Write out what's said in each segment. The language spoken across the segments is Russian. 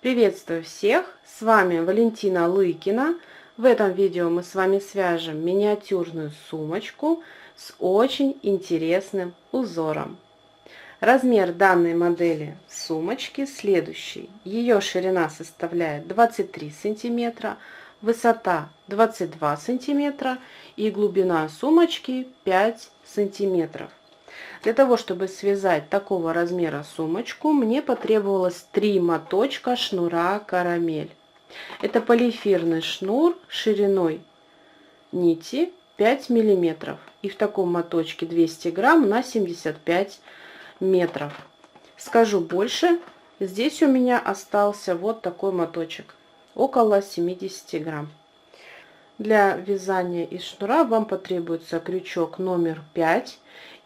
Приветствую всех! С вами Валентина Лыкина. В этом видео мы с вами свяжем миниатюрную сумочку с очень интересным узором. Размер данной модели сумочки следующий. Ее ширина составляет 23 сантиметра, высота 22 сантиметра и глубина сумочки 5 сантиметров. Для того, чтобы связать такого размера сумочку, мне потребовалось 3 моточка шнура карамель. Это полиэфирный шнур шириной нити 5 миллиметров. И в таком моточке 200 грамм на 75 метров. Скажу больше, здесь у меня остался вот такой моточек, около 70 грамм. Для вязания из шнура вам потребуется крючок номер 5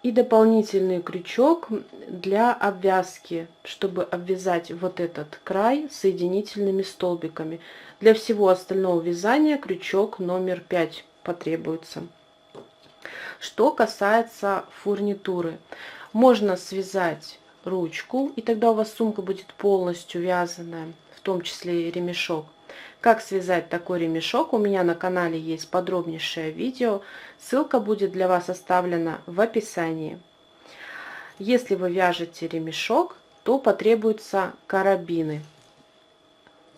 и дополнительный крючок для обвязки, чтобы обвязать вот этот край соединительными столбиками. Для всего остального вязания крючок номер 5 потребуется. Что касается фурнитуры, можно связать ручку, и тогда у вас сумка будет полностью вязаная, в том числе и ремешок. Как связать такой ремешок, у меня на канале есть подробнейшее видео, ссылка будет для вас оставлена в описании. Если вы вяжете ремешок, то потребуются карабины,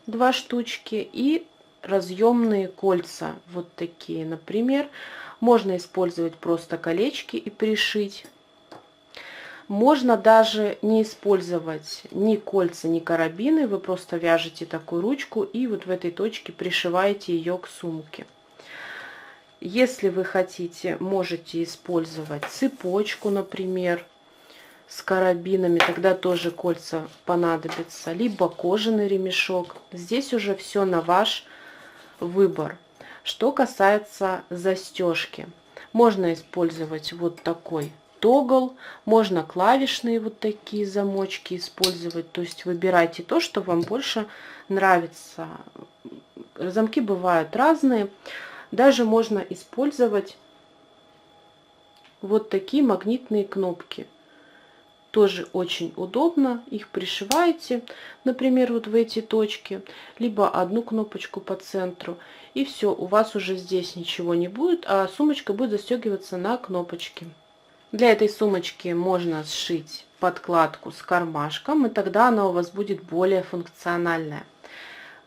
2 штучки, и разъемные кольца, вот такие, например. Можно использовать просто колечки и пришить. Можно даже не использовать ни кольца, ни карабины. Вы просто вяжете такую ручку и вот в этой точке пришиваете ее к сумке. Если вы хотите, можете использовать цепочку, например, с карабинами. Тогда тоже кольца понадобятся. Либо кожаный ремешок. Здесь уже все на ваш выбор. Что касается застежки. Можно использовать вот такой тогл, можно клавишные вот такие замочки использовать, то есть выбирайте то, что вам больше нравится. Замки бывают разные, даже можно использовать вот такие магнитные кнопки. Тоже очень удобно, их пришиваете, например, вот в эти точки, либо одну кнопочку по центру, и все, у вас уже здесь ничего не будет, а сумочка будет застегиваться на кнопочки. Для этой сумочки можно сшить подкладку с кармашком, и тогда она у вас будет более функциональная.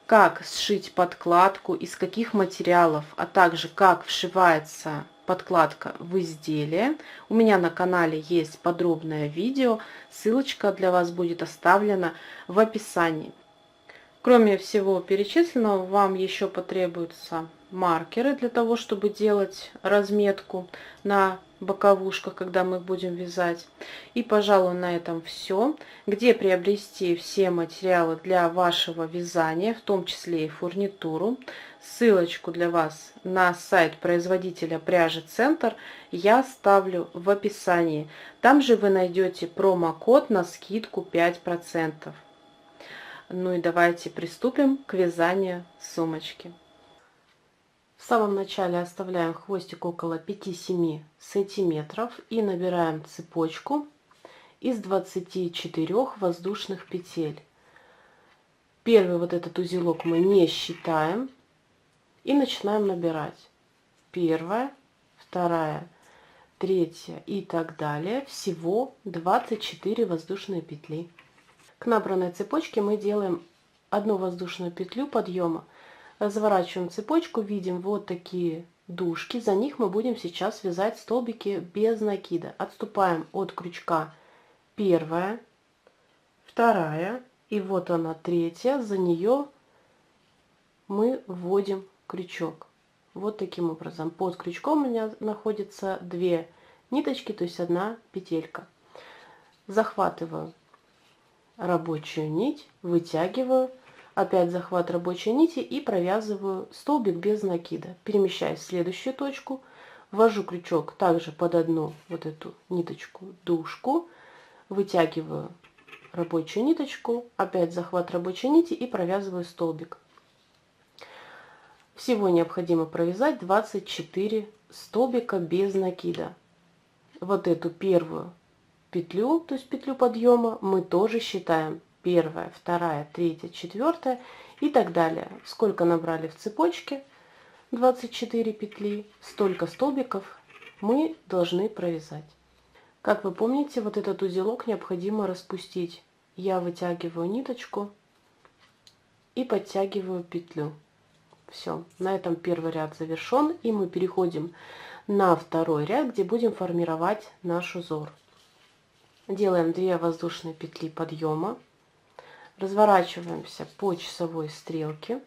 Как сшить подкладку, из каких материалов, а также как вшивается подкладка в изделие, у меня на канале есть подробное видео, ссылочка для вас будет оставлена в описании. Кроме всего перечисленного, вам еще потребуются маркеры для того, чтобы делать разметку на боковушках, когда мы будем вязать. И, пожалуй, на этом все. Где приобрести все материалы для вашего вязания, в том числе и фурнитуру, ссылочку для вас на сайт производителя пряжи Центр я ставлю в описании. Там же вы найдете промокод на скидку 5%. Ну и давайте приступим к вязанию сумочки. В самом начале оставляем хвостик около 5-7 сантиметров и набираем цепочку из 24 воздушных петель. Первый вот этот узелок мы не считаем и начинаем набирать. Первая, вторая, третья и так далее. Всего 24 воздушные петли. К набранной цепочке мы делаем одну воздушную петлю подъема, разворачиваем цепочку, видим вот такие дужки, за них мы будем сейчас вязать столбики без накида. Отступаем от крючка первая, вторая и вот она третья, за нее мы вводим крючок. Вот таким образом. Под крючком у меня находится 2 ниточки, то есть 1 петелька. Захватываю рабочую нить, вытягиваю, опять захват рабочей нити и провязываю столбик без накида. Перемещаюсь в следующую точку, ввожу крючок также под одну вот эту ниточку, дужку, вытягиваю рабочую ниточку, опять захват рабочей нити и провязываю столбик. Всего необходимо провязать 24 столбика без накида. Вот эту первую петлю, то есть петлю подъема, мы тоже считаем первая, вторая, третья, четвертая и так далее. Сколько набрали в цепочке, 24 петли, столько столбиков мы должны провязать. Как вы помните, вот этот узелок необходимо распустить. Я вытягиваю ниточку и подтягиваю петлю. Все, на этом первый ряд завершен, и мы переходим на второй ряд, где будем формировать наш узор. Делаем 2 воздушные петли подъема, разворачиваемся по часовой стрелке,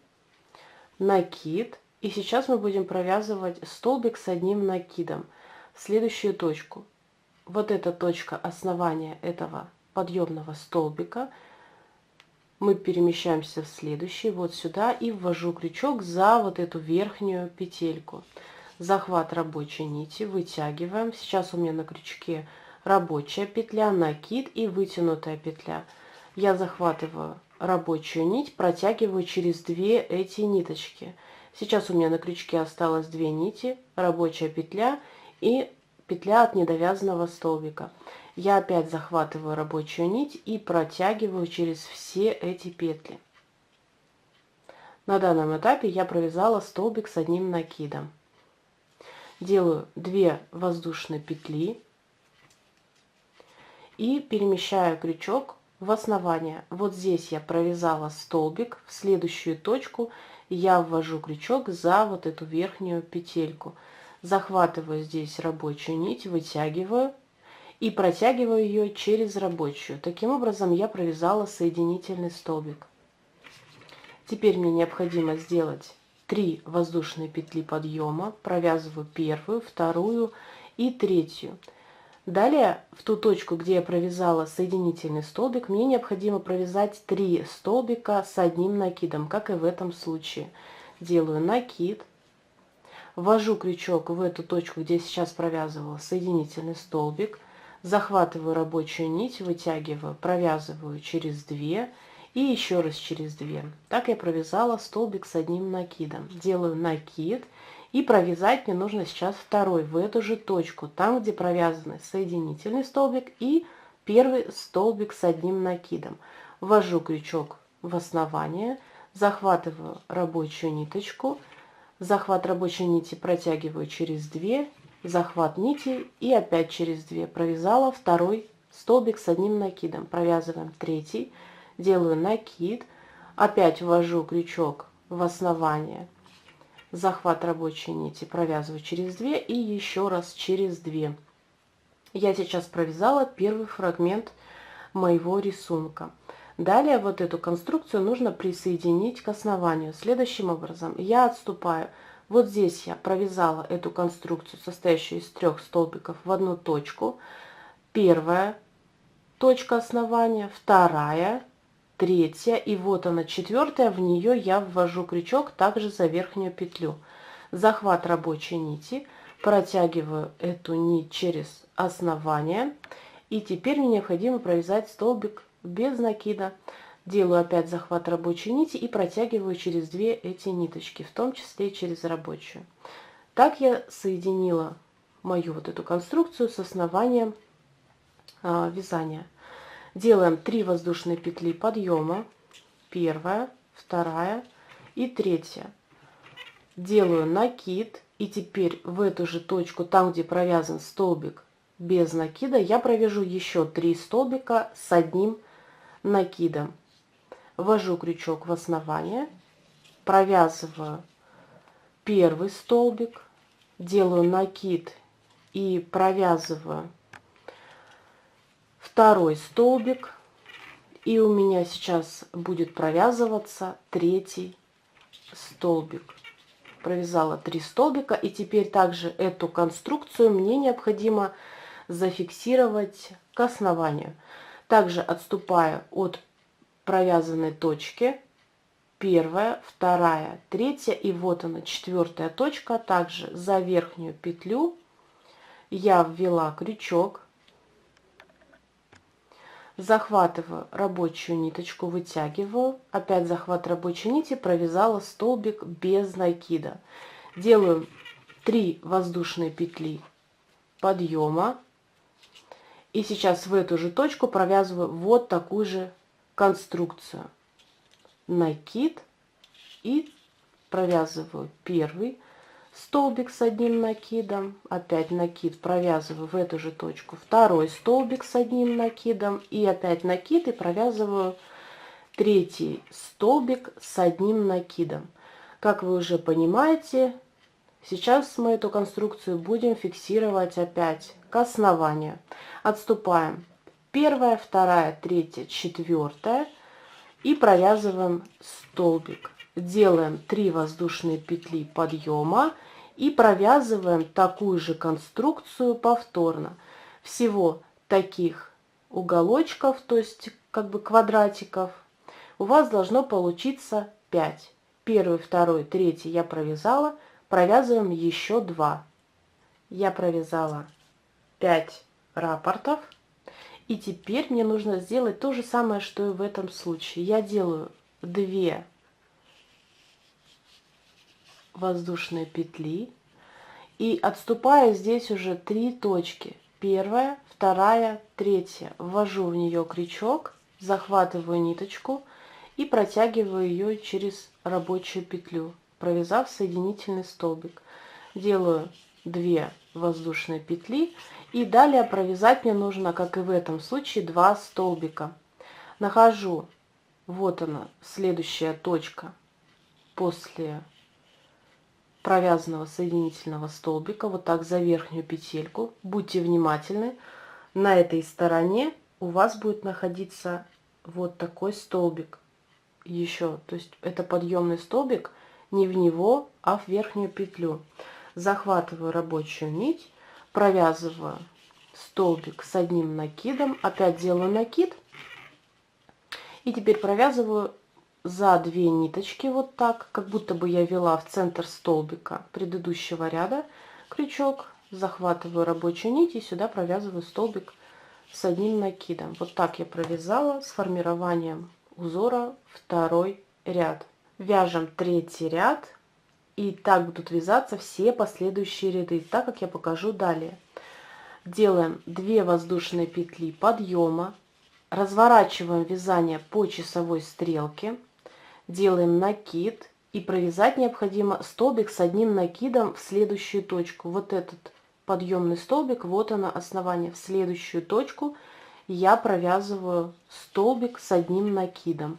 накид, и сейчас мы будем провязывать столбик с одним накидом в следующую точку. Вот эта точка основания этого подъемного столбика, мы перемещаемся в следующий, вот сюда, и ввожу крючок за вот эту верхнюю петельку. Захват рабочей нити, вытягиваем. Сейчас у меня на крючке рабочая петля, накид и вытянутая петля. Я захватываю рабочую нить, протягиваю через 2 эти ниточки. Сейчас у меня на крючке осталось 2 нити, рабочая петля и петля от недовязанного столбика. Я опять захватываю рабочую нить и протягиваю через все эти петли. На данном этапе я провязала столбик с одним накидом. Делаю 2 воздушные петли и перемещаю крючок в основание. Вот здесь я провязала столбик, в следующую точку я ввожу крючок за вот эту верхнюю петельку. Захватываю здесь рабочую нить, вытягиваю и протягиваю ее через рабочую. Таким образом я провязала соединительный столбик. Теперь мне необходимо сделать 3 воздушные петли подъема, провязываю первую, вторую и третью. Далее в ту точку, где я провязала соединительный столбик, мне необходимо провязать 3 столбика с одним накидом, как и в этом случае. Делаю накид, ввожу крючок в эту точку, где я сейчас провязывала соединительный столбик, захватываю рабочую нить, вытягиваю, провязываю через 2 и еще раз через 2. Так я провязала столбик с одним накидом. Делаю накид, и провязать мне нужно сейчас второй в эту же точку, там где провязаны соединительный столбик и первый столбик с одним накидом. Ввожу крючок в основание, захватываю рабочую ниточку, захват рабочей нити протягиваю через 2, захват нити и опять через 2. Провязала второй столбик с одним накидом. Провязываем третий, делаю накид, опять ввожу крючок в основание, захват рабочей нити, провязываю через 2 и еще раз через 2. Я сейчас провязала первый фрагмент моего рисунка. Далее вот эту конструкцию нужно присоединить к основанию. Следующим образом я отступаю. Вот здесь я провязала эту конструкцию, состоящую из 3 столбиков, в одну точку. Первая точка основания, вторая, третья и вот она, четвертая. В нее я ввожу крючок также за верхнюю петлю. Захват рабочей нити, протягиваю эту нить через основание. И теперь мне необходимо провязать столбик без накида. Делаю опять захват рабочей нити и протягиваю через 2 эти ниточки, в том числе и через рабочую. Так я соединила мою вот эту конструкцию с основанием вязания. Делаем 3 воздушные петли подъема, первая, вторая и третья. Делаю накид, и теперь в эту же точку, там где провязан столбик без накида, я провяжу еще 3 столбика с одним накидом. Ввожу крючок в основание, провязываю первый столбик, делаю накид и провязываю второй столбик, и у меня сейчас будет провязываться третий столбик. Провязала 3 столбика, и теперь также эту конструкцию мне необходимо зафиксировать к основанию. Также отступаю от провязанной точки, первая, вторая, третья, и вот она, четвертая точка. Также за верхнюю петлю я ввела крючок, захватываю рабочую ниточку, вытягиваю, опять захват рабочей нити, провязала столбик без накида. Делаю 3 воздушные петли подъема, и сейчас в эту же точку провязываю вот такую же конструкцию накид и провязываю первый столбик с одним накидом, опять накид, провязываю в эту же точку второй столбик с одним накидом и опять накид и провязываю третий столбик с одним накидом. Как вы уже понимаете, сейчас мы эту конструкцию будем фиксировать опять к основанию. Отступаем первая, вторая, третья, четвертая и провязываем столбик. Делаем 3 воздушные петли подъема и провязываем такую же конструкцию повторно. Всего таких уголочков, то есть как бы квадратиков, у вас должно получиться 5. Первый, второй, третий я провязала, провязываем еще 2. Я провязала 5 раппортов. И теперь мне нужно сделать то же самое, что и в этом случае. Я делаю 2 воздушные петли и отступаю здесь уже 3 точки. Первая, вторая, третья. Ввожу в нее крючок, захватываю ниточку и протягиваю ее через рабочую петлю, провязав соединительный столбик. Делаю 2 воздушные петли и далее провязать мне нужно, как и в этом случае, 2 столбика. Нахожу, вот она, следующая точка после провязанного соединительного столбика, вот так за верхнюю петельку. Будьте внимательны, на этой стороне у вас будет находиться вот такой столбик еще, то есть это подъемный столбик, не в него, а в верхнюю петлю. Захватываю рабочую нить, провязываю столбик с одним накидом, опять делаю накид и теперь провязываю за 2 ниточки вот так, как будто бы я вела в центр столбика предыдущего ряда крючок, захватываю рабочую нить и сюда провязываю столбик с одним накидом. Вот так я провязала с формированием узора второй ряд. Вяжем 3-й ряд и так будут вязаться все последующие ряды, так как я покажу далее. Делаем 2 воздушные петли подъема, разворачиваем вязание по часовой стрелке, делаем накид и провязать необходимо столбик с одним накидом в следующую точку. Вот этот подъемный столбик, вот оно основание. В следующую точку я провязываю столбик с одним накидом.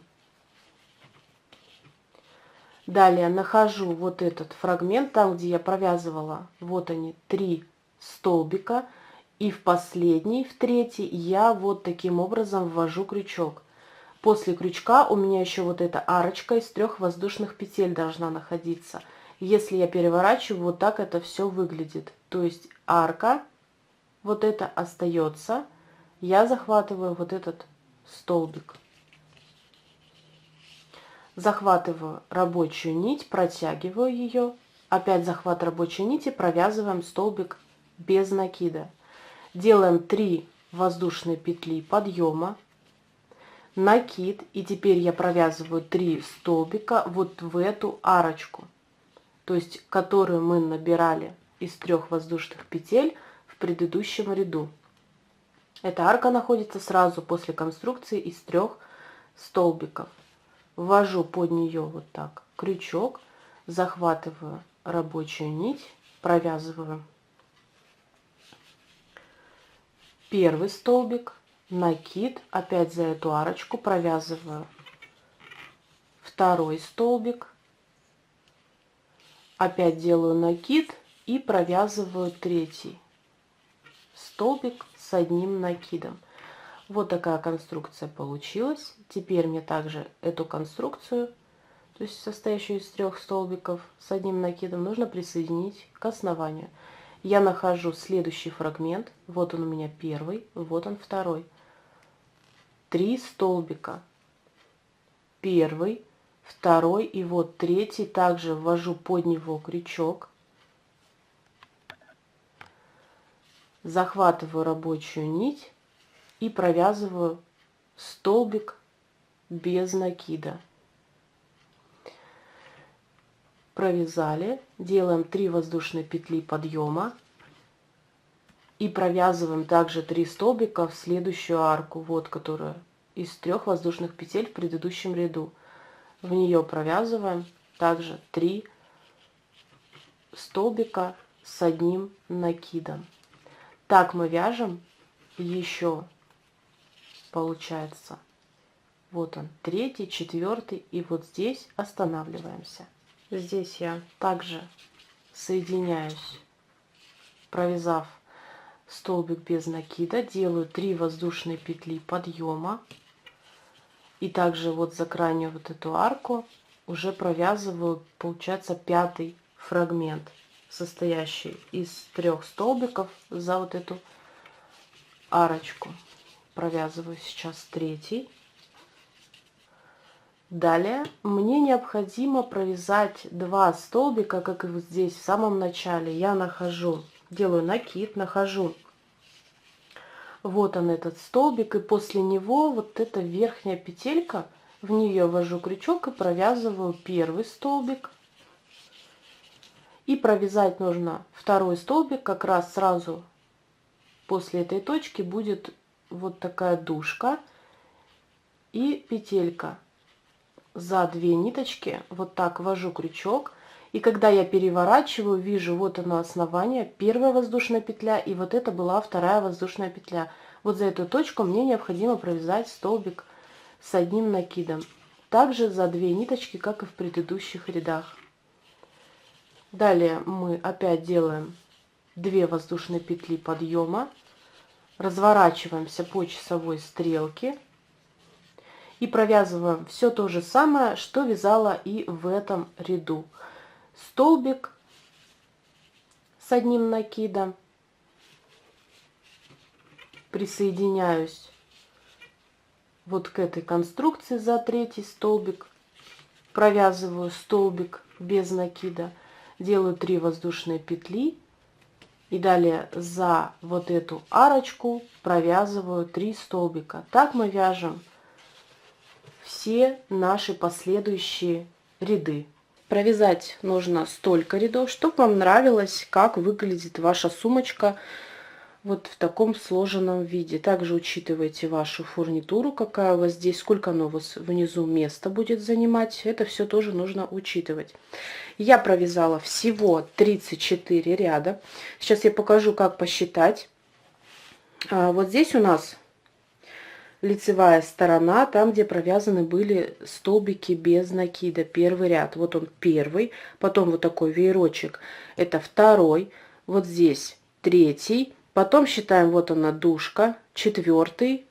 Далее нахожу вот этот фрагмент, там где я провязывала, вот они 3 столбика, и в последний, в третий, я вот таким образом ввожу крючок. После крючка у меня еще вот эта арочка из 3 воздушных петель должна находиться. Если я переворачиваю, вот так это все выглядит. То есть арка, вот это остается, я захватываю вот этот столбик. Захватываю рабочую нить, протягиваю ее, опять захват рабочей нити, провязываем столбик без накида. Делаем 3 воздушные петли подъема, накид, и теперь я провязываю 3 столбика вот в эту арочку, то есть которую мы набирали из 3 воздушных петель в предыдущем ряду. Эта арка находится сразу после конструкции из 3 столбиков. Ввожу под нее вот так крючок, захватываю рабочую нить, провязываю первый столбик, накид, опять за эту арочку провязываю второй столбик, опять делаю накид и провязываю третий столбик с одним накидом. Вот такая конструкция получилась. Теперь мне также эту конструкцию, то есть состоящую из 3 столбиков с одним накидом, нужно присоединить к основанию. Я нахожу следующий фрагмент. Вот он у меня первый, вот он второй. 3 столбика. Первый, второй и вот третий. Также ввожу под него крючок. Захватываю рабочую нить и провязываю столбик без накида. Провязали, делаем 3 воздушные петли подъема и провязываем также 3 столбика в следующую арку, вот которая из 3 воздушных петель в предыдущем ряду. В нее провязываем также 3 столбика с одним накидом. Так мы вяжем еще, получается, вот он, 3, 4, и вот здесь останавливаемся. Здесь я также соединяюсь, провязав столбик без накида, делаю 3 воздушные петли подъема, и также вот за крайнюю вот эту арку уже провязываю, получается, 5-й фрагмент, состоящий из 3 столбиков за вот эту арочку. Провязываю сейчас 3-й. Далее мне необходимо провязать 2 столбика, как и вот здесь в самом начале. Я нахожу, делаю накид, нахожу вот он, этот столбик, и после него вот эта верхняя петелька, в нее ввожу крючок и провязываю 1-й столбик. И провязать нужно 2-й столбик, как раз сразу после этой точки будет вот такая дужка и петелька. За 2 ниточки вот так ввожу крючок, и когда я переворачиваю, вижу, вот оно основание, 1-я воздушная петля, и вот это была 2-я воздушная петля. Вот за эту точку мне необходимо провязать столбик с одним накидом, также за 2 ниточки, как и в предыдущих рядах. Далее мы опять делаем 2 воздушные петли подъема, разворачиваемся по часовой стрелке и провязываем все то же самое, что вязала и в этом ряду. Столбик с одним накидом, присоединяюсь вот к этой конструкции за 3-й столбик, провязываю столбик без накида, делаю 3 воздушные петли и далее за вот эту арочку провязываю 3 столбика. Так мы вяжем все наши последующие ряды. Провязать нужно столько рядов, чтобы вам нравилось, как выглядит ваша сумочка вот в таком сложенном виде. Также учитывайте вашу фурнитуру, какая у вас здесь, сколько оно у вас внизу места будет занимать. Это все тоже нужно учитывать. Я провязала всего 34 ряда. Сейчас я покажу, как посчитать. Вот здесь у нас лицевая сторона, там, где провязаны были столбики без накида. 1-й ряд, вот он 1-й, потом вот такой веерочек, это 2-й, вот здесь 3-й, потом считаем, вот она дужка, 4-й,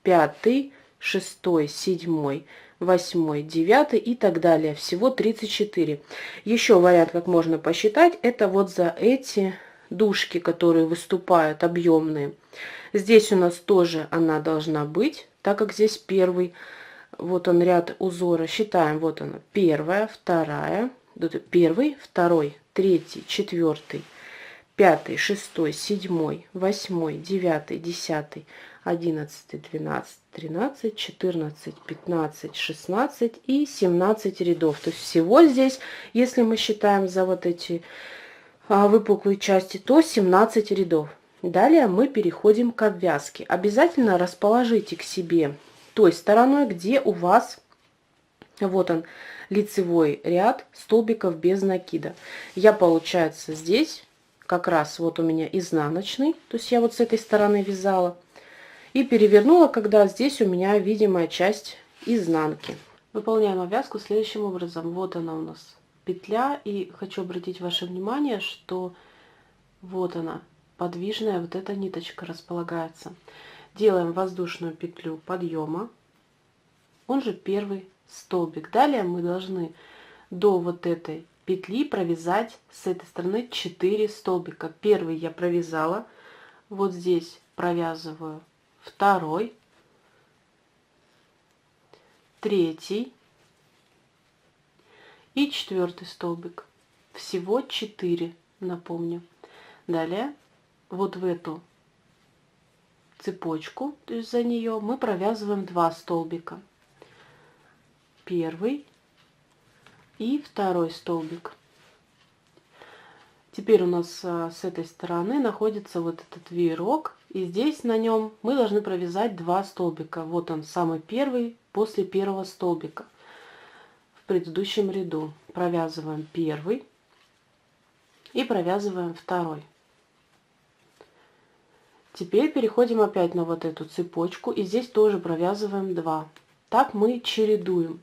5-й, 6-й, 7-й, 8-й, 9-й и так далее. Всего 34. Еще вариант, как можно посчитать, это вот за эти дужки, которые выступают, объемные. Здесь у нас тоже она должна быть, так как здесь 1-й, вот он ряд узора. Считаем, вот она, 1-я, 2-я, 1-й, 2-й, 3-й, 4-й, 5-й, 6-й, 7-й, 8-й, 9-й, 10-й, 11-й, 12-й, 13-й, 14-й, 15-й, 16-й и 17 рядов. То есть всего здесь, если мы считаем за вот эти выпуклые части, то 17 рядов. Далее мы переходим к обвязке. Обязательно расположите к себе той стороной, где у вас, вот он, лицевой ряд столбиков без накида. Я, получается, здесь как раз вот у меня изнаночный, то есть я вот с этой стороны вязала и перевернула, когда здесь у меня видимая часть изнанки. Выполняем обвязку следующим образом. Вот она у нас петля, и хочу обратить ваше внимание, что вот она, подвижная вот эта ниточка располагается. Делаем воздушную петлю подъема, он же 1-й столбик. Далее мы должны до вот этой петли провязать с этой стороны 4 столбика. 1-й я провязала, вот здесь провязываю 2-й, 3-й и 4-й столбик. Всего 4, напомню. Далее вот в эту цепочку, то есть за нее мы провязываем 2 столбика. 1-й и 2-й столбик. Теперь у нас с этой стороны находится вот этот веерок, И здесь на нем мы должны провязать 2 столбика. Вот он, самый первый, после первого столбика. В предыдущем ряду провязываем первый и провязываем второй. Теперь переходим опять на вот эту цепочку, и здесь тоже провязываем 2. Так мы чередуем.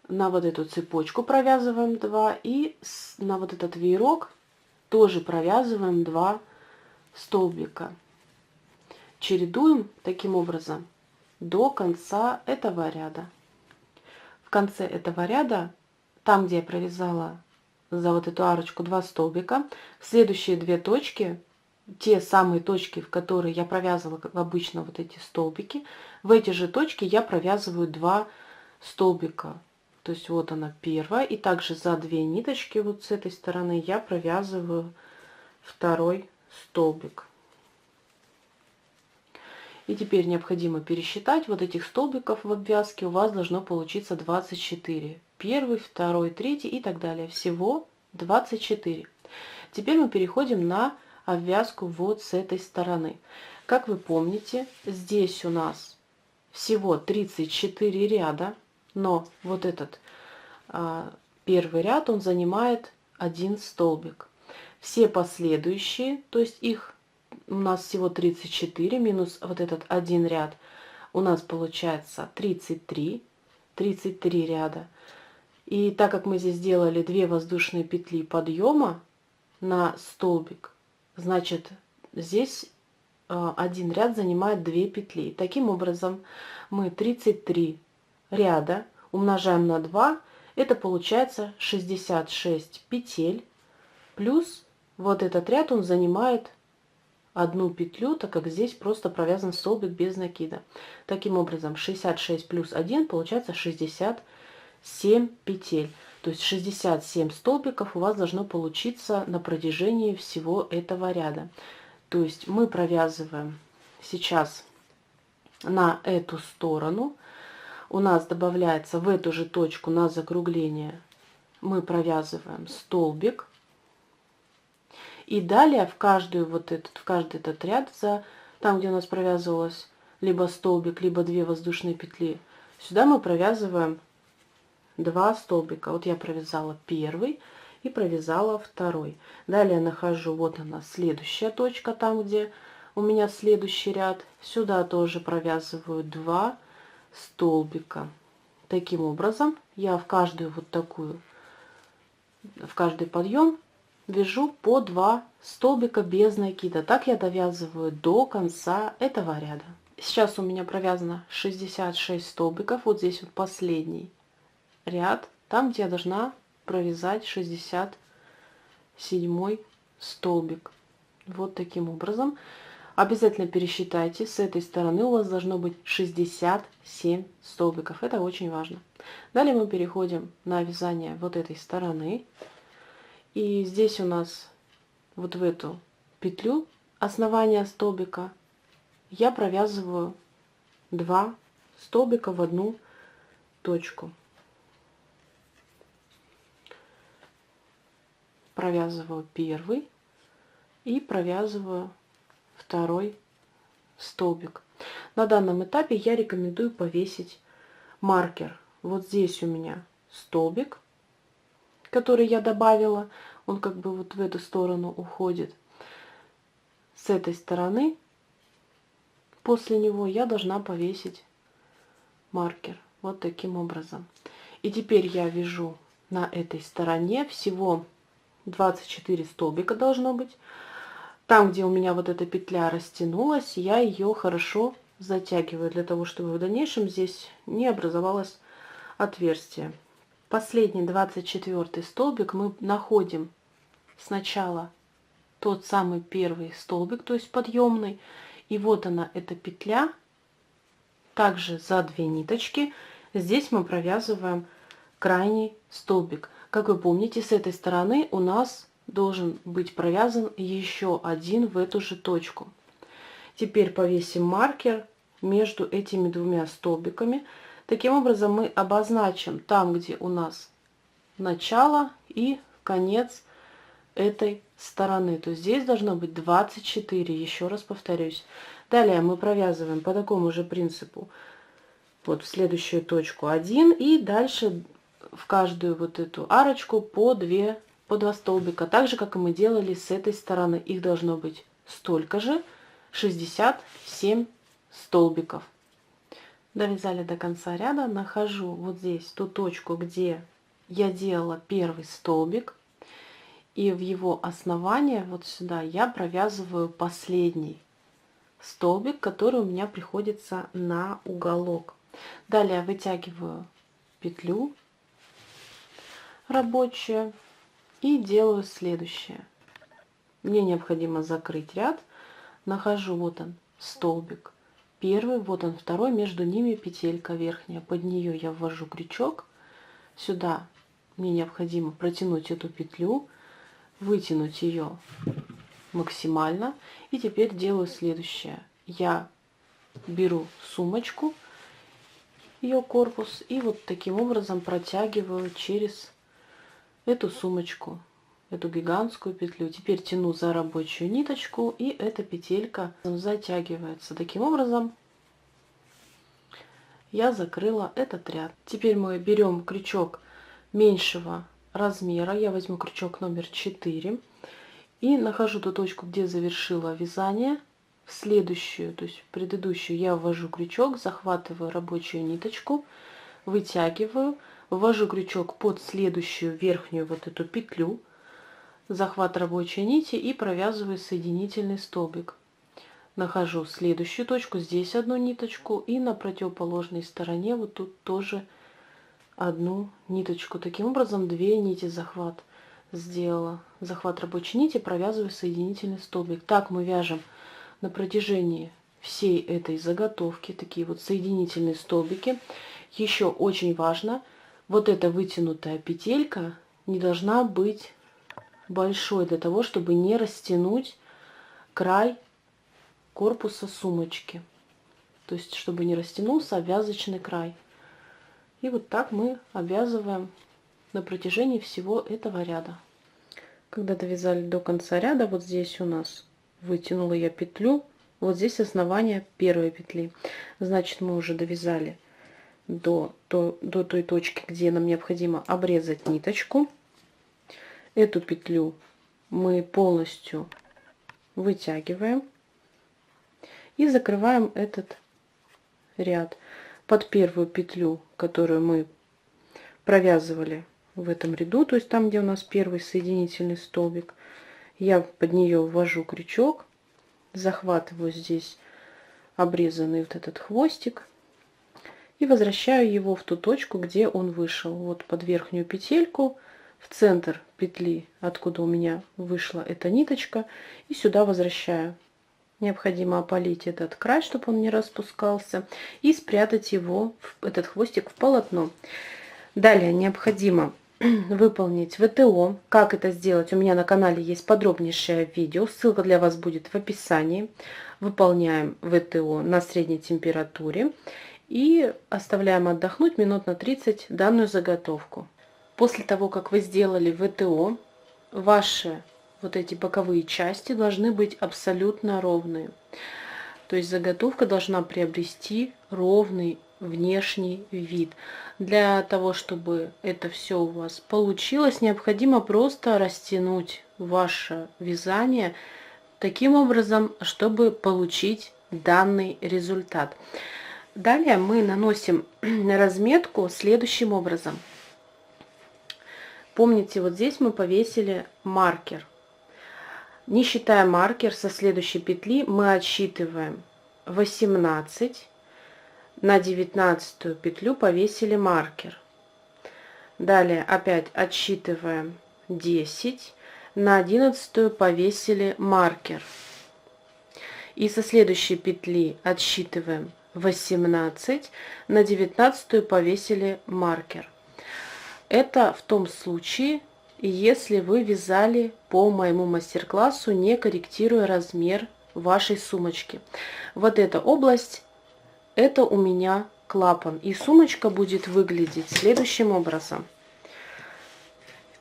На вот эту цепочку провязываем 2, и на вот этот веерок тоже провязываем 2 столбика. Чередуем таким образом до конца этого ряда. В конце этого ряда, там, где я провязала за вот эту арочку 2 столбика, следующие 2 точки, те самые точки, в которые я провязывала, как обычно, вот эти столбики, в эти же точки я провязываю 2 столбика. То есть вот она первая, и также за 2 ниточки вот с этой стороны я провязываю второй столбик. И теперь необходимо пересчитать вот этих столбиков в обвязке. У вас должно получиться 24. Первый, второй, третий и так далее. Всего 24. Теперь мы переходим на обвязку вот с этой стороны. Как вы помните, здесь у нас всего 34 ряда, но вот этот первый ряд, он занимает 1 столбик. Все последующие, то есть их у нас всего 34, минус вот этот один ряд, у нас получается 33 ряда. И так как мы здесь сделали 2 воздушные петли подъема на столбик, значит здесь один ряд занимает 2 петли. Таким образом мы 33 ряда умножаем на 2, это получается 66 петель, плюс вот этот ряд, он занимает 1 петлю, так как здесь просто провязан столбик без накида. Таким образом 66 плюс 1 получается 67 петель. То есть 67 столбиков у вас должно получиться на протяжении всего этого ряда. То есть мы провязываем сейчас на эту сторону. У нас добавляется в эту же точку на закругление, мы провязываем столбик. И далее в каждый этот ряд, там, где у нас провязывалось либо столбик, либо 2 воздушные петли, сюда мы провязываем 2 столбика. Вот я провязала первый и провязала второй. Далее нахожу, вот она, следующая точка, там, где у меня следующий ряд. Сюда тоже провязываю 2 столбика. Таким образом я в каждую вот такую, в каждый подъем вяжу по 2 столбика без накида. Так я довязываю до конца этого ряда. Сейчас у меня провязано 66 столбиков. Вот здесь вот последний ряд, там, где я должна провязать 67 столбик. Вот таким образом. Обязательно пересчитайте, с этой стороны у вас должно быть 67 столбиков. Это очень важно. Далее мы переходим на вязание вот этой стороны. И здесь у нас вот в эту петлю основания столбика я провязываю 2 столбика в одну точку. Провязываю первый и провязываю второй столбик. На данном этапе я рекомендую повесить маркер. Вот здесь у меня столбик, который я добавила, он как бы вот в эту сторону уходит. С этой стороны после него я должна повесить маркер вот таким образом. И теперь я вяжу на этой стороне всего 24 столбика должно быть. Там, где у меня вот эта петля растянулась, я ее хорошо затягиваю, для того, чтобы в дальнейшем здесь не образовалось отверстие. Последний 24 столбик мы находим сначала тот самый первый столбик, то есть подъемный, и вот она, эта петля. Также за 2 ниточки здесь мы провязываем крайний столбик. Как вы помните, с этой стороны у нас должен быть провязан еще один в эту же точку. Теперь повесим маркер между этими 2 столбиками. Таким образом мы обозначим там, где у нас начало и конец этой стороны. То есть здесь должно быть 24, еще раз повторюсь. Далее мы провязываем по такому же принципу вот в следующую точку 1 и дальше в каждую вот эту арочку по 2 столбика, так же как и мы делали с этой стороны. Их должно быть столько же, 67 столбиков. Довязали до конца ряда, нахожу вот здесь ту точку, где я делала первый столбик, и в его основание вот сюда я провязываю последний столбик, который у меня приходится на уголок. Далее вытягиваю петлю рабочую и делаю следующее. Мне необходимо закрыть ряд, нахожу вот он столбик первый, вот он второй, между ними петелька верхняя, под нее я ввожу крючок, сюда мне необходимо протянуть эту петлю, вытянуть ее максимально, и теперь делаю следующее. Я беру сумочку, ее корпус, и вот таким образом протягиваю через эту сумочку, эту гигантскую петлю. Теперь тяну за рабочую ниточку, и эта петелька затягивается. Таким образом я закрыла этот ряд. Теперь мы берем крючок меньшего размера. Я возьму крючок номер 4 и нахожу ту точку, где завершила вязание. В следующую, то есть в предыдущую, я ввожу крючок, захватываю рабочую ниточку, вытягиваю, ввожу крючок под следующую верхнюю вот эту петлю, захват рабочей нити и провязываю соединительный столбик. Нахожу следующую точку, здесь одну ниточку, и на противоположной стороне вот тут тоже одну ниточку. Таким образом 2 нити захват сделала. Захват рабочей нити, провязываю соединительный столбик. Так мы вяжем на протяжении всей этой заготовки, такие вот соединительные столбики. Еще очень важно, вот эта вытянутая петелька не должна быть большой, для того, чтобы не растянуть край корпуса сумочки. То есть, чтобы не растянулся обвязочный край. И вот так мы обвязываем на протяжении всего этого ряда. Когда довязали до конца ряда, вот здесь у нас вытянула я петлю, вот здесь основание первой петли. Значит, мы уже довязали до той точки, где нам необходимо обрезать ниточку. Эту петлю мы полностью вытягиваем и закрываем этот ряд. Под первую петлю, которую мы провязывали в этом ряду, то есть там, где у нас первый соединительный столбик, я под нее ввожу крючок, захватываю здесь обрезанный вот этот хвостик и возвращаю его в ту точку, где он вышел. Вот под верхнюю петельку, в центр петли, откуда у меня вышла эта ниточка, и сюда возвращаю. Необходимо опалить этот край, чтобы он не распускался, и спрятать его, этот хвостик, в полотно. Далее необходимо выполнить ВТО. Как это сделать? У меня на канале есть подробнейшее видео, ссылка для вас будет в описании. Выполняем ВТО на средней температуре и оставляем отдохнуть минут на 30 данную заготовку. После того, как вы сделали ВТО, ваши вот эти боковые части должны быть абсолютно ровные. То есть заготовка должна приобрести ровный внешний вид. Для того, чтобы это все у вас получилось, необходимо просто растянуть ваше вязание таким образом, чтобы получить данный результат. Далее мы наносим разметку следующим образом. Помните, вот здесь мы повесили маркер. Не считая маркер, со следующей петли мы отсчитываем 18, на 19 петлю повесили маркер. Далее опять отсчитываем 10, на 11 повесили маркер. И со следующей петли отсчитываем 18, на 19 повесили маркер. Это в том случае, если вы вязали по моему мастер-классу, не корректируя размер вашей сумочки. Вот эта область, это у меня клапан. И сумочка будет выглядеть следующим образом.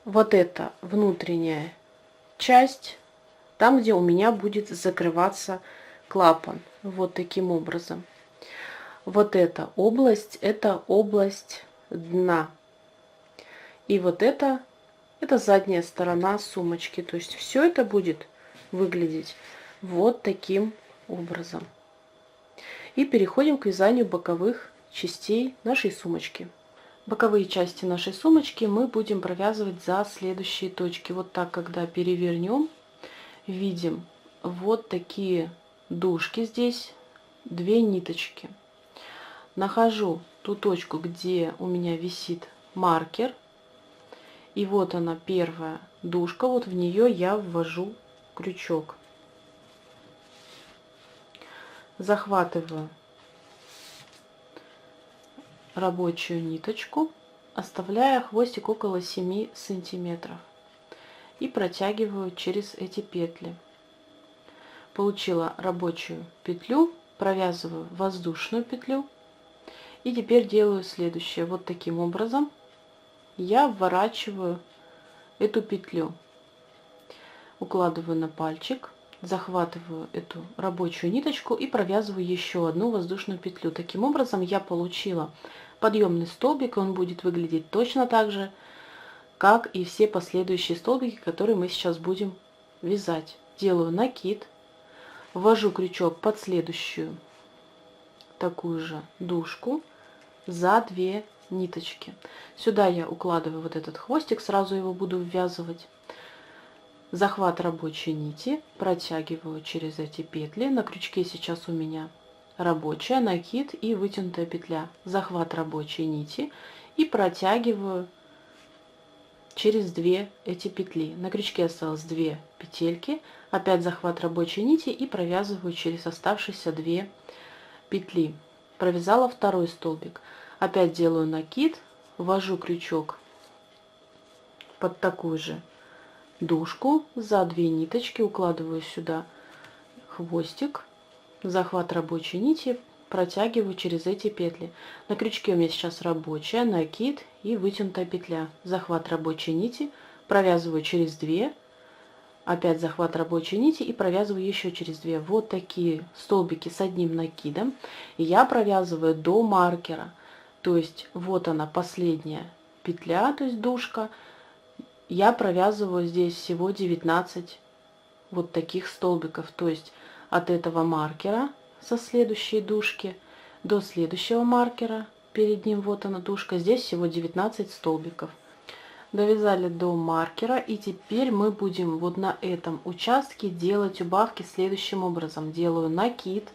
Вот это внутренняя часть, там, где у меня будет закрываться клапан. Вот таким образом. Вот эта область, это область дна. И вот это задняя сторона сумочки. То есть все это будет выглядеть вот таким образом. И переходим к вязанию боковых частей нашей сумочки. Боковые части нашей сумочки мы будем провязывать за следующие точки. Вот так, когда перевернем, видим вот такие дужки здесь, 2 ниточки. Нахожу ту точку, где у меня висит маркер. И вот она, первая дужка, вот в нее я ввожу крючок. Захватываю рабочую ниточку, оставляя хвостик около 7 сантиметров. И протягиваю через эти петли. Получила рабочую петлю, провязываю воздушную петлю. И теперь делаю следующее. Вот таким образом я вворачиваю эту петлю. Укладываю на пальчик, захватываю эту рабочую ниточку и провязываю еще одну воздушную петлю. Таким образом я получила подъемный столбик, он будет выглядеть точно так же, как и все последующие столбики, которые мы сейчас будем вязать. Делаю накид, ввожу крючок под следующую такую же дужку за 2 ниточки. Сюда я укладываю вот этот хвостик, сразу его буду ввязывать. Захват рабочей нити, протягиваю через эти петли. На крючке сейчас у меня рабочая, накид и вытянутая петля. Захват рабочей нити и протягиваю через 2 эти петли. На крючке осталось 2 петельки. Опять захват рабочей нити и провязываю через оставшиеся 2 петли. Провязала второй столбик. Опять делаю накид, ввожу крючок под такую же дужку за 2 ниточки, укладываю сюда хвостик, захват рабочей нити, протягиваю через эти петли. На крючке у меня сейчас рабочая, накид и вытянутая петля. Захват рабочей нити, провязываю через 2, опять захват рабочей нити и провязываю еще через 2. Вот такие столбики с одним накидом. И я провязываю до маркера. То есть вот она, последняя петля, то есть дужка. Я провязываю здесь всего 19 вот таких столбиков. То есть от этого маркера со следующей дужки до следующего маркера, перед ним вот она дужка, здесь всего 19 столбиков. Довязали до маркера, и теперь мы будем вот на этом участке делать убавки следующим образом. Делаю накид,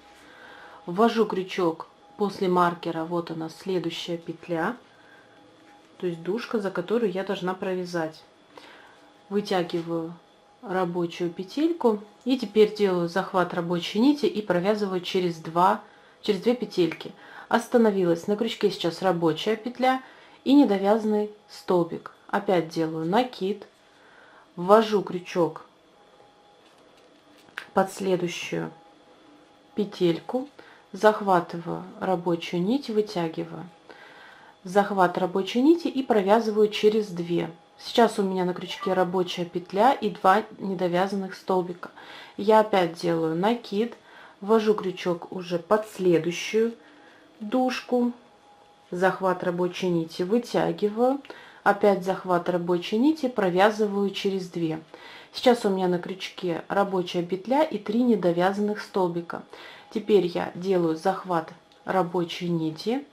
ввожу крючок после маркера, вот она следующая петля, то есть дужка, за которую я должна провязать. Вытягиваю рабочую петельку и теперь делаю захват рабочей нити и провязываю через 2 петельки. Остановилась, на крючке сейчас рабочая петля и недовязанный столбик. Опять делаю накид, ввожу крючок под следующую петельку, захватываю рабочую нить, вытягиваю захват рабочей нити и провязываю через 2. Сейчас у меня на крючке рабочая петля и 2 недовязанных столбика. Я опять делаю накид, ввожу крючок уже под следующую дужку, захват рабочей нити, вытягиваю, опять захват рабочей нити, провязываю через 2. Сейчас у меня на крючке рабочая петля и 3 недовязанных столбика. Теперь я делаю захват рабочей нити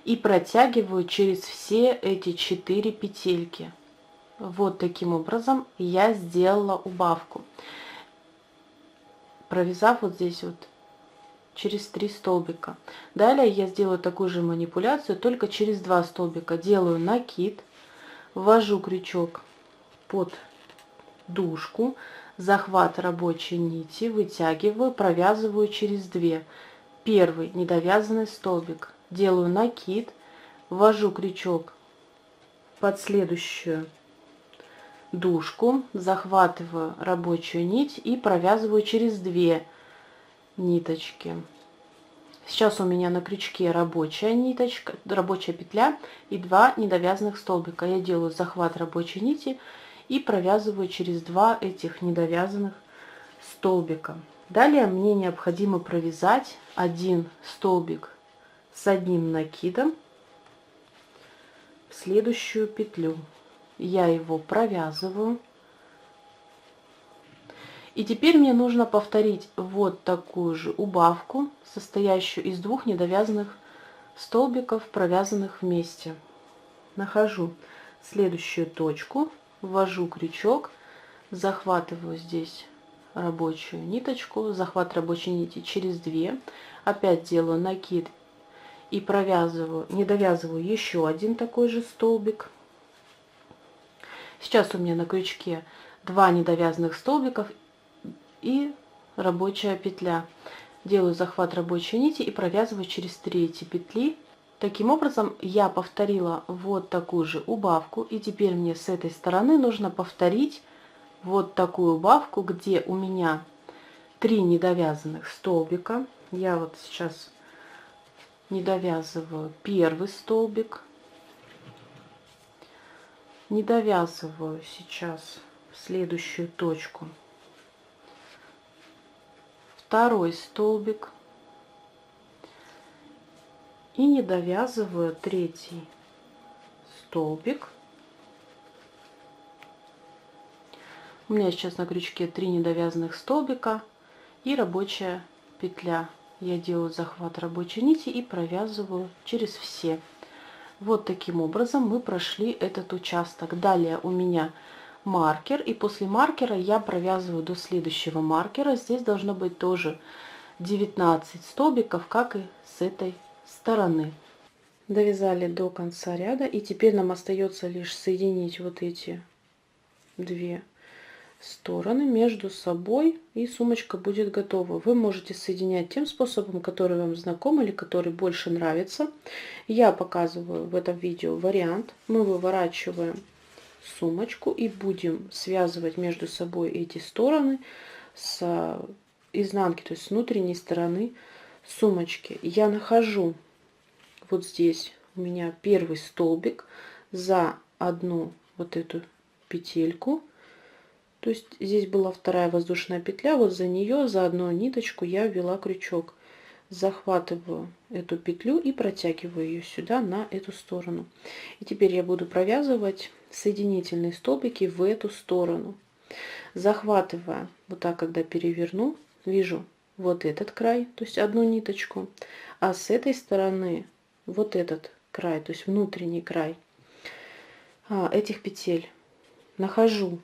и протягиваю через все эти 4 петельки. Вот таким образом я сделала убавку, провязав вот здесь вот через 3 столбика. Далее я сделаю такую же манипуляцию, только через 2 столбика. Делаю накид, ввожу крючок под дужку, захват рабочей нити, вытягиваю, провязываю через 2. Первый недовязанный столбик. Делаю накид, ввожу крючок под следующую дужку, захватываю рабочую нить и провязываю через 2 ниточки. Сейчас у меня на крючке рабочая ниточка, рабочая петля и 2 недовязанных столбика. Я делаю захват рабочей нити и провязываю через 2 этих недовязанных столбика. Далее мне необходимо провязать один столбик с одним накидом в следующую петлю. Я его провязываю. И теперь мне нужно повторить вот такую же убавку, состоящую из 2 недовязанных столбиков, провязанных вместе. Нахожу следующую точку, ввожу крючок, захватываю здесь рабочую ниточку, захват рабочей нити через 2, опять делаю накид и провязываю, не довязываю еще один такой же столбик. Сейчас у меня на крючке 2 недовязанных столбиков и рабочая петля. Делаю захват рабочей нити и провязываю через 3 эти петли. Таким образом я повторила вот такую же убавку, и теперь мне с этой стороны нужно повторить вот такую убавку, где у меня 3 недовязанных столбика. Я вот сейчас не довязываю первый столбик, не довязываю сейчас в следующую точку второй столбик и не довязываю третий столбик. У меня сейчас на крючке 3 недовязанных столбика и рабочая петля. Я делаю захват рабочей нити и провязываю через все. Вот таким образом мы прошли этот участок. Далее у меня маркер, и после маркера я провязываю до следующего маркера. Здесь должно быть тоже 19 столбиков, как и с этой стороны. Довязали до конца ряда, и теперь нам остается лишь соединить вот эти 2 стороны между собой, и сумочка будет готова. Вы можете соединять тем способом, который вам знаком или который больше нравится. Я показываю в этом видео вариант. Мы выворачиваем сумочку и будем связывать между собой эти стороны с изнанки, то есть с внутренней стороны сумочки. Я нахожу вот здесь у меня первый столбик за одну вот эту петельку. То есть здесь была вторая воздушная петля, вот за нее, за одну ниточку я ввела крючок. Захватываю эту петлю и протягиваю ее сюда, на эту сторону. И теперь я буду провязывать соединительные столбики в эту сторону. Захватывая, вот так, когда переверну, вижу вот этот край, то есть одну ниточку, а с этой стороны вот этот край, то есть внутренний край этих петель. Нахожу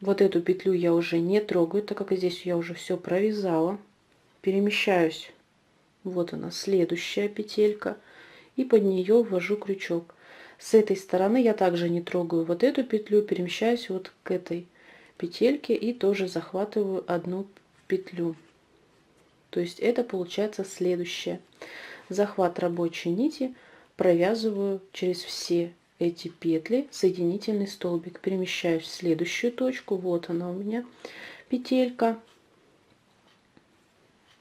вот эту петлю, я уже не трогаю, так как здесь я уже все провязала. Перемещаюсь, вот она, следующая петелька, и под нее ввожу крючок. С этой стороны я также не трогаю вот эту петлю, перемещаюсь вот к этой петельке и тоже захватываю одну петлю. То есть это получается следующее. Захват рабочей нити, провязываю через все эти петли соединительный столбик, перемещаюсь в следующую точку, вот она у меня петелька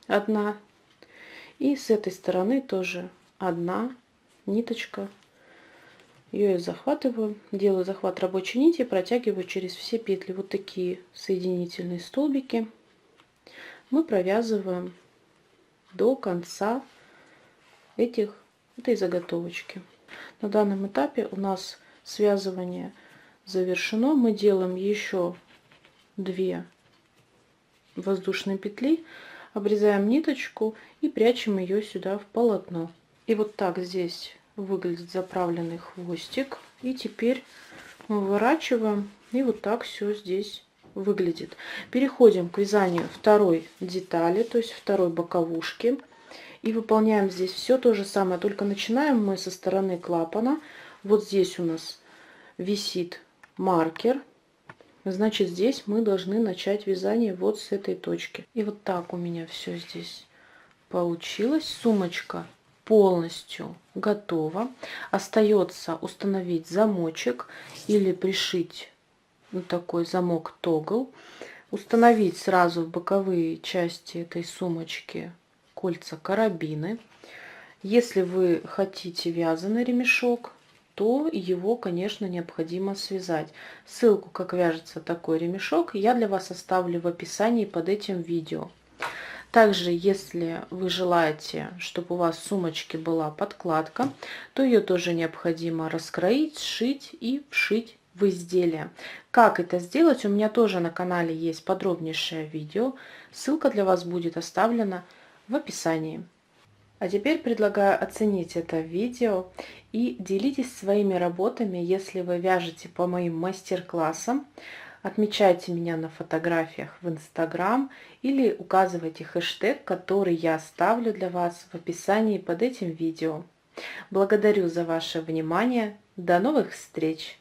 одна, и с этой стороны тоже одна ниточка, ее я захватываю, делаю захват рабочей нити, протягиваю через все петли. Вот такие соединительные столбики мы провязываем до конца этой заготовочки. На данном этапе у нас связывание завершено. Мы делаем еще 2 воздушные петли, обрезаем ниточку и прячем ее сюда в полотно. И вот так здесь выглядит заправленный хвостик. И теперь мы выворачиваем, и вот так все здесь выглядит. Переходим к вязанию второй детали, то есть второй боковушки. И выполняем здесь все то же самое, только начинаем мы со стороны клапана. Вот здесь у нас висит маркер, значит здесь мы должны начать вязание вот с этой точки. И вот так у меня все здесь получилось. Сумочка полностью готова. Остается установить замочек или пришить вот такой замок тогл. Установить сразу в боковые части этой сумочки кольца карабины. Если вы хотите вязаный ремешок, то его, конечно, необходимо связать. Ссылку, как вяжется такой ремешок, я для вас оставлю в описании под этим видео. Также, если вы желаете, чтобы у вас в сумочке была подкладка, то ее тоже необходимо раскроить, сшить и вшить в изделие. Как это сделать, у меня тоже на канале есть подробнейшее видео. Ссылка для вас будет оставлена в описании. А теперь предлагаю оценить это видео и делитесь своими работами, если вы вяжете по моим мастер-классам. Отмечайте меня на фотографиях в Instagram или указывайте хэштег, который я оставлю для вас в описании под этим видео. Благодарю за ваше внимание. До новых встреч!